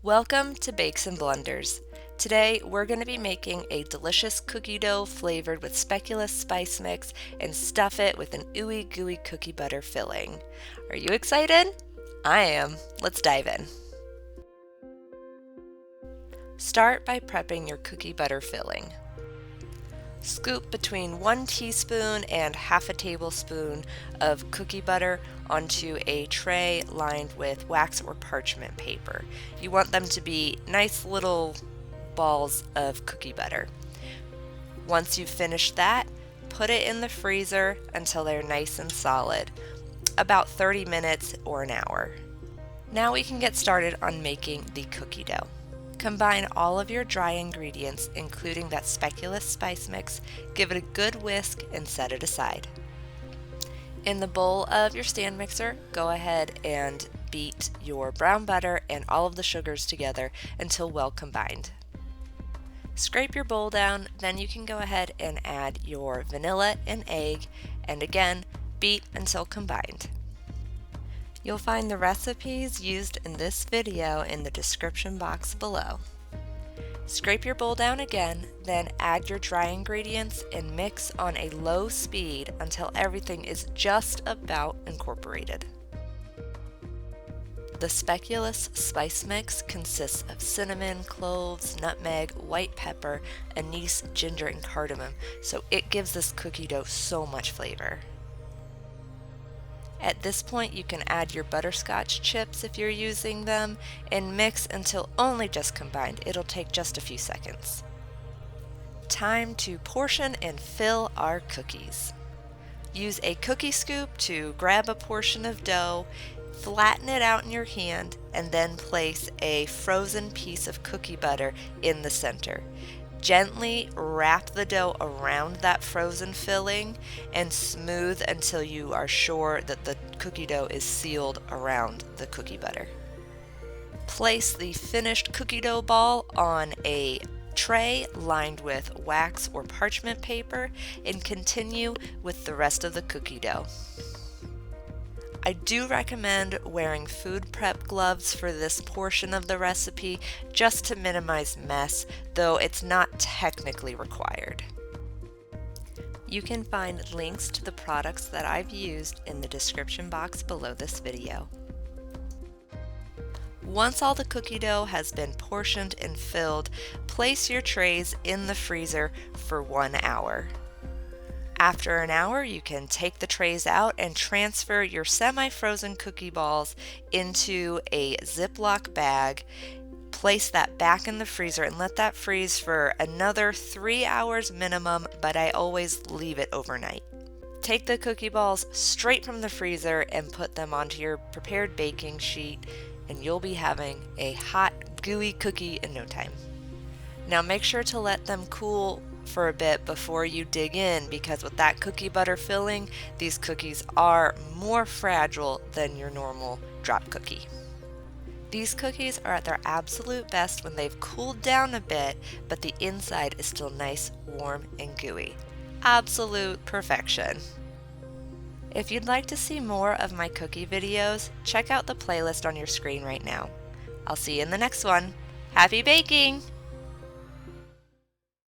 Welcome to Bakes and Blenders. Today we're going to be making a delicious cookie dough flavored with Speculaas spice mix and stuff it with an ooey gooey cookie butter filling. Are you excited? I am. Let's dive in. Start by prepping your cookie butter filling. Scoop between 1 teaspoon and half a tablespoon of cookie butter onto a tray lined with wax or parchment paper. You want them to be nice little balls of cookie butter. Once you've finished that, put it in the freezer until they're nice and solid, about 30 minutes or an hour. Now we can get started on making the cookie dough. Combine all of your dry ingredients, including that Speculaas spice mix, give it a good whisk, and set it aside. In the bowl of your stand mixer, go ahead and beat your brown butter and all of the sugars together until well combined. Scrape your bowl down, then you can go ahead and add your vanilla and egg, and again, beat until combined. You'll find the recipes used in this video in the description box below. Scrape your bowl down again, then add your dry ingredients and mix on a low speed until everything is just about incorporated. The Speculaas spice mix consists of cinnamon, cloves, nutmeg, white pepper, anise, ginger, and cardamom, so it gives this cookie dough so much flavor. At this point, you can add your butterscotch chips if you're using them and mix until only just combined. It'll take just a few seconds. Time to portion and fill our cookies. Use a cookie scoop to grab a portion of dough, flatten it out in your hand, and then place a frozen piece of cookie butter in the center. Gently wrap the dough around that frozen filling and smooth until you are sure that the cookie dough is sealed around the cookie butter. Place the finished cookie dough ball on a tray lined with wax or parchment paper and continue with the rest of the cookie dough. I do recommend wearing food prep gloves for this portion of the recipe just to minimize mess, though it's not technically required. You can find links to the products that I've used in the description box below this video. Once all the cookie dough has been portioned and filled, place your trays in the freezer for 1 hour. After an hour, you can take the trays out and transfer your semi-frozen cookie balls into a Ziploc bag. Place that back in the freezer and let that freeze for another 3 hours minimum, but I always leave it overnight. Take the cookie balls straight from the freezer and put them onto your prepared baking sheet, and you'll be having a hot, gooey cookie in no time. Now make sure to let them cool for a bit before you dig in, because with that cookie butter filling, these cookies are more fragile than your normal drop cookie. These cookies are at their absolute best when they've cooled down a bit, but the inside is still nice, warm, and gooey. Absolute perfection. If you'd like to see more of my cookie videos, check out the playlist on your screen right now. I'll see you in the next one. Happy baking!